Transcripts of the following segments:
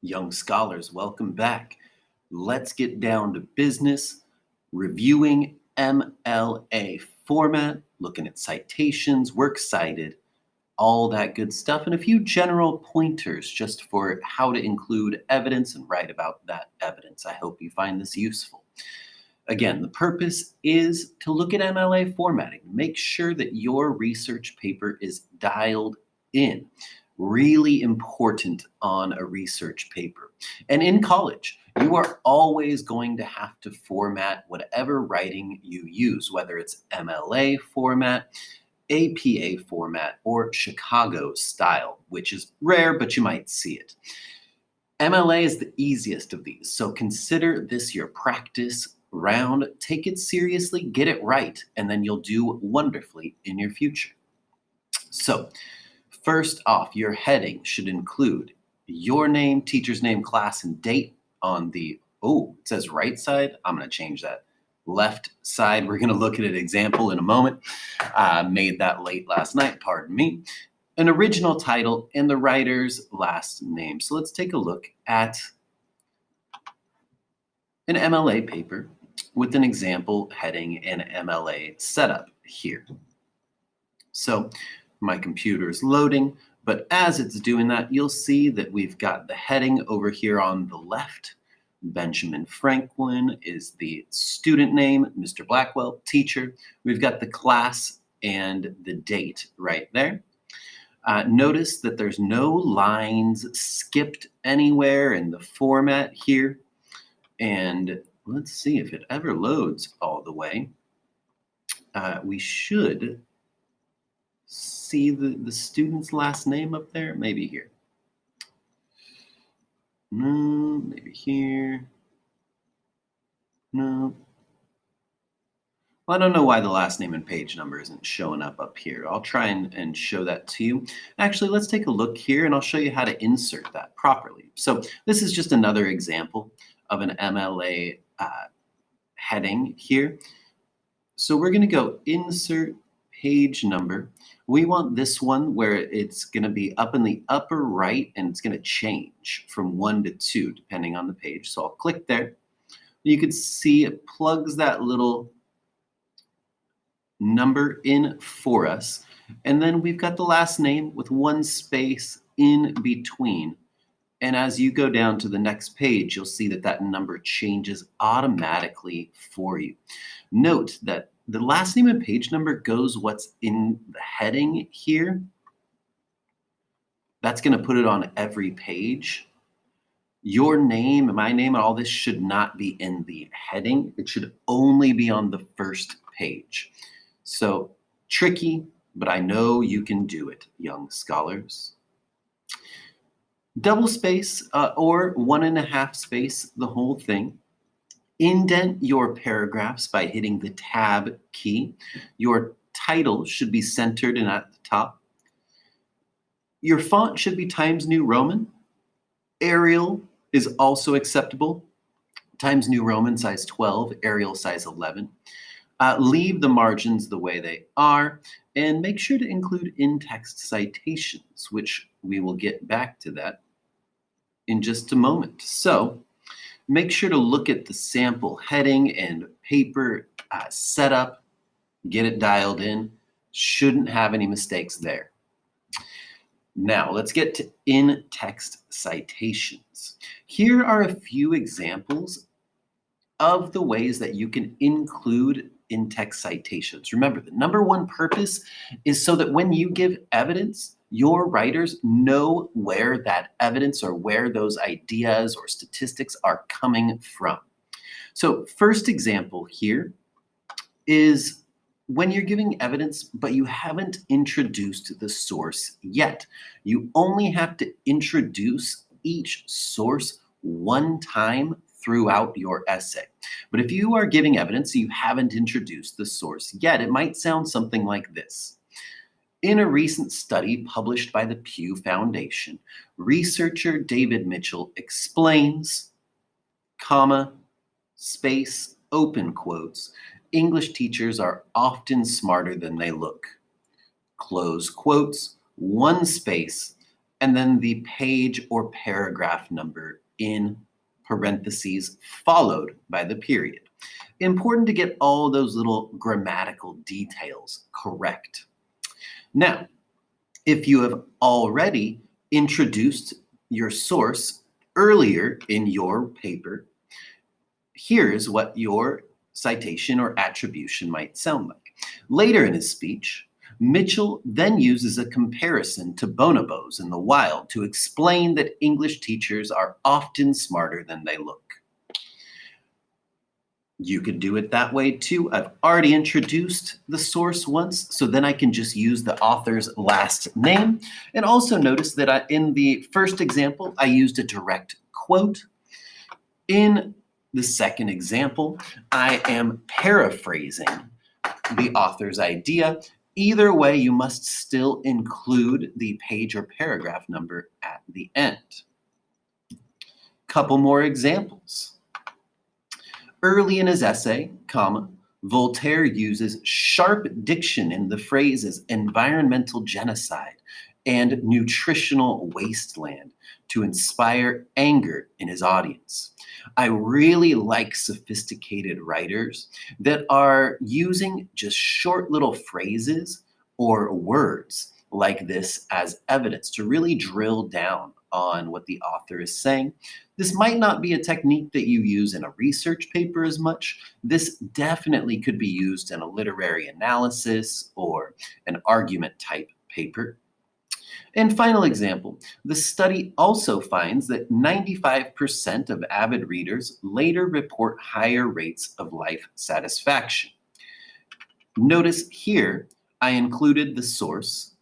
Young scholars, welcome back. Let's get down to business, reviewing MLA format, looking at citations, works cited, all that good stuff, and a few general pointers just for how to include evidence and write about that evidence. I hope you find this useful. Again, the purpose is to look at MLA formatting. Make sure that your research paper is dialed in. Really important on a research paper. And in college, you are always going to have to format whatever writing you use, whether it's MLA format, APA format, or Chicago style, which is rare, but you might see it. MLA is the easiest of these, so consider this your practice round. Take it seriously, get it right, and then you'll do wonderfully in your future. So, first off, your heading should include your name, teacher's name, class, and date on the, it says right side. I'm going to change that. Left side, we're going to look at an example in a moment. Made that late last night, pardon me. An original title and the writer's last name. So let's take a look at an MLA paper with an example heading and MLA setup here. So my computer is loading, but as it's doing that, you'll see that we've got the heading over here on the left. Benjamin Franklin is the student name, Mr. Blackwell, teacher. We've got the class and the date right there. Notice that there's no lines skipped anywhere in the format here. And let's see if it ever loads all the way. We should see the student's last name up there. Maybe here. No, maybe here. No. Well, I don't know why the last name and page number isn't showing up here. I'll try and show that to you. Actually, let's take a look here and I'll show you how to insert that properly. So this is just another example of an MLA heading here. So we're going to go insert page number. We want this one where it's going to be up in the upper right and it's going to change from 1 to 2 depending on the page. So I'll click there. You can see it plugs that little number in for us. And then we've got the last name with 1 space in between. And as you go down to the next page, you'll see that that number changes automatically for you. Note that the last name and page number goes what's in the heading here. That's going to put it on every page. Your name, my name, and all this should not be in the heading. It should only be on the first page. So tricky, but I know you can do it, young scholars. Double space or 1.5 space the whole thing. Indent your paragraphs by hitting the tab key. Your title should be centered and at the top. Your font should be Times New Roman. Arial is also acceptable. Times New Roman size 12, Arial size 11. Leave the margins the way they are, and make sure to include in-text citations, which we will get back to that in just a moment. So make sure to look at the sample heading and paper setup, get it dialed in. Shouldn't have any mistakes there. Now let's get to in-text citations. Here are a few examples of the ways that you can include in-text citations. Remember, the number one purpose is so that when you give evidence, your writers know where that evidence or where those ideas or statistics are coming from. So first example here is when you're giving evidence, but you haven't introduced the source yet. You only have to introduce each source one time throughout your essay. But if you are giving evidence, you haven't introduced the source yet, it might sound something like this. In a recent study published by the Pew Foundation, researcher David Mitchell explains, comma, space, open quotes, English teachers are often smarter than they look. Close quotes, 1 space, and then the page or paragraph number in parentheses followed by the period. Important to get all those little grammatical details correct. Now, if you have already introduced your source earlier in your paper, here's what your citation or attribution might sound like. Later in his speech, Mitchell then uses a comparison to bonobos in the wild to explain that English teachers are often smarter than they look. You could do it that way too. I've already introduced the source once, so then I can just use the author's last name. And also notice that in the first example, I used a direct quote. In the second example, I am paraphrasing the author's idea. Either way, you must still include the page or paragraph number at the end. Couple more examples. Early in his essay, Voltaire uses sharp diction in the phrases environmental genocide and nutritional wasteland to inspire anger in his audience. I really like sophisticated writers that are using just short little phrases or words like this as evidence to really drill down on what the author is saying. This might not be a technique that you use in a research paper as much. This definitely could be used in a literary analysis or an argument type paper. And final example, the study also finds that 95% of avid readers later report higher rates of life satisfaction. Notice here, I included the source,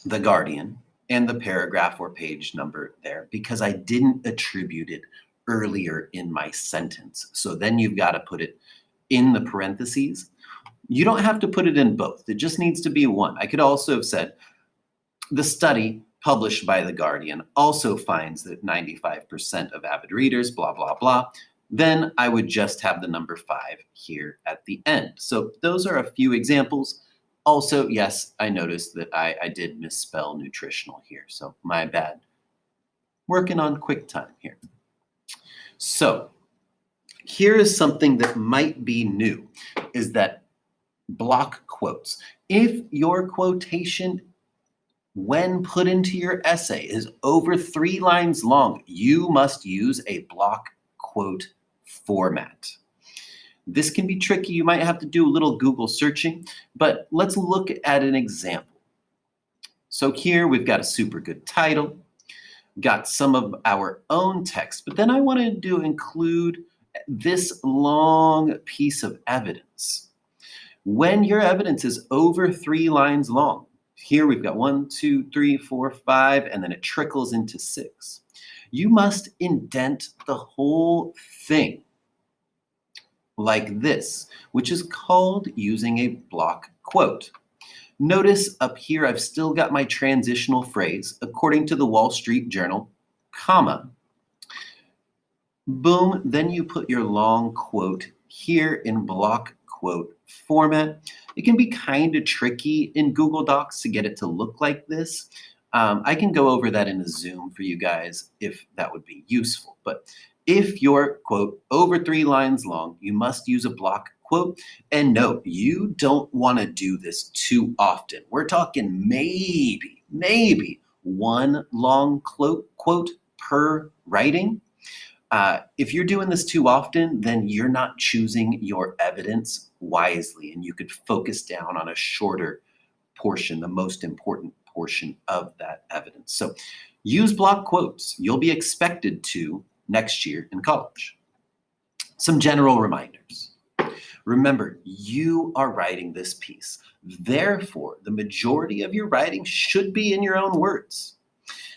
The Guardian, and the paragraph or page number there because I didn't attribute it earlier in my sentence. So then you've got to put it in the parentheses. You don't have to put it in both. It just needs to be one. I could also have said, the study published by The Guardian also finds that 95% of avid readers, blah, blah, blah. Then I would just have the number 5 here at the end. So those are a few examples. Also, yes, I noticed that I did misspell nutritional here, so my bad. Working on QuickTime here. So here is something that might be new, is that block quotes. If your quotation, when put into your essay, is over 3 lines long, you must use a block quote format. This can be tricky. You might have to do a little Google searching, but let's look at an example. So here we've got a super good title, got some of our own text, but then I wanted to include this long piece of evidence. When your evidence is over 3 lines long, here we've got 1, 2, 3, 4, 5, and then it trickles into 6. You must indent the whole thing like this, which is called using a block quote. Notice up here, I've still got my transitional phrase, according to the Wall Street Journal, comma. Boom, then you put your long quote here in block quote format. It can be kind of tricky in Google Docs to get it to look like this. I can go over that in a Zoom for you guys if that would be useful. But if your quote over 3 lines long, you must use a block quote. And note, you don't want to do this too often. We're talking maybe 1 long quote per writing. If you're doing this too often, then you're not choosing your evidence wisely, and you could focus down on a shorter portion, the most important portion of that evidence. So use block quotes. You'll be expected to next year in college. Some general reminders. Remember, you are writing this piece. Therefore, the majority of your writing should be in your own words.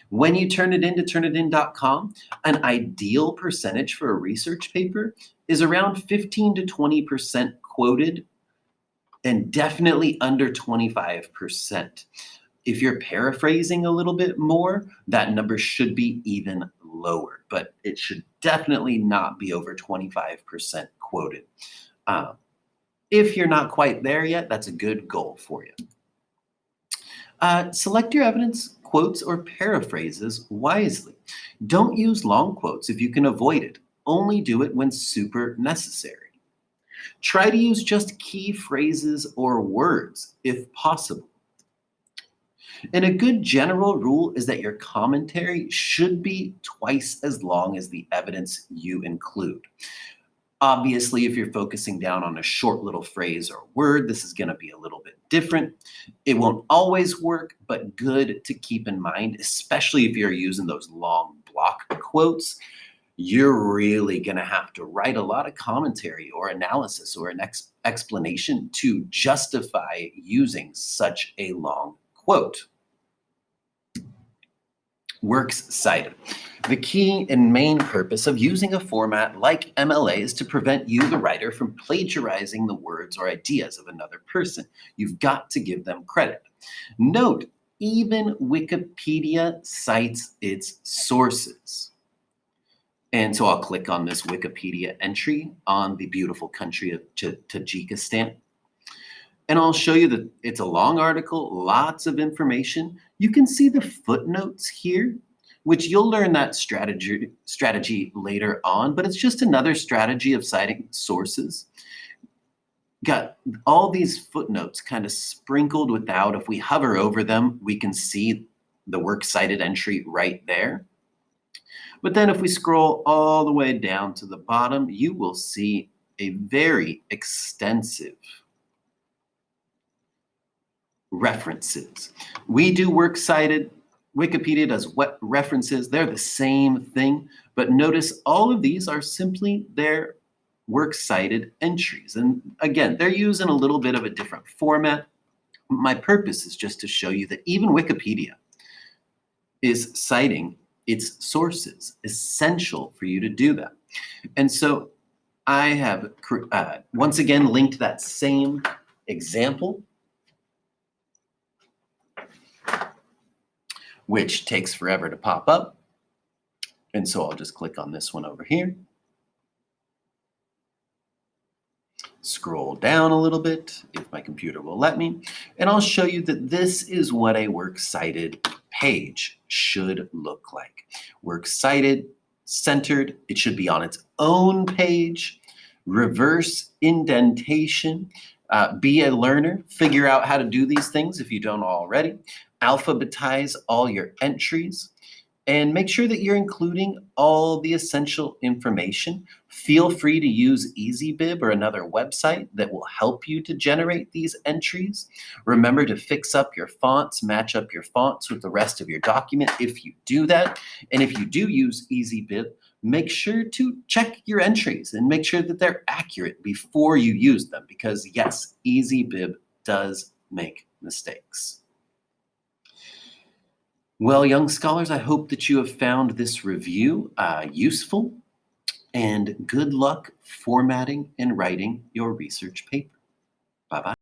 When you turn it into turnitin.com, an ideal percentage for a research paper is around 15 to 20% quoted and definitely under 25%. If you're paraphrasing a little bit more, that number should be even lower, but it should definitely not be over 25% quoted. If you're not quite there yet, that's a good goal for you. Select your evidence, quotes, or paraphrases wisely. Don't use long quotes if you can avoid it. Only do it when super necessary. Try to use just key phrases or words if possible. And a good general rule is that your commentary should be twice as long as the evidence you include. Obviously, if you're focusing down on a short little phrase or word, this is going to be a little bit different. It won't always work, but good to keep in mind, especially if you're using those long block quotes. You're really going to have to write a lot of commentary or analysis or an explanation to justify using such a long quote. Works cited. The key and main purpose of using a format like MLA is to prevent you, the writer, from plagiarizing the words or ideas of another person. You've got to give them credit. Note, even Wikipedia cites its sources. And so I'll click on this Wikipedia entry on the beautiful country of Tajikistan. And I'll show you that it's a long article, lots of information. You can see the footnotes here, which you'll learn that strategy later on, but it's just another strategy of citing sources. Got all these footnotes kind of sprinkled without. If we hover over them, we can see the works cited entry right there. But then if we scroll all the way down to the bottom, you will see a very extensive references. We do works cited. Wikipedia does what references. They're the same thing. But notice all of these are simply their works cited entries. And again, they're using a little bit of a different format. My purpose is just to show you that even Wikipedia is citing its sources. Essential for you to do that. And so I have once again linked that same example, which takes forever to pop up. And so I'll just click on this one over here. Scroll down a little bit if my computer will let me. And I'll show you that this is what a works cited page should look like. Works cited, centered, it should be on its own page. Reverse indentation. Be a learner. Figure out how to do these things if you don't already. Alphabetize all your entries. And make sure that you're including all the essential information. Feel free to use EasyBib or another website that will help you to generate these entries. Remember to fix up your fonts, match up your fonts with the rest of your document if you do that. And if you do use EasyBib, make sure to check your entries and make sure that they're accurate before you use them, because yes, EasyBib does make mistakes. Well, young scholars, I hope that you have found this review useful, and good luck formatting and writing your research paper. Bye-bye.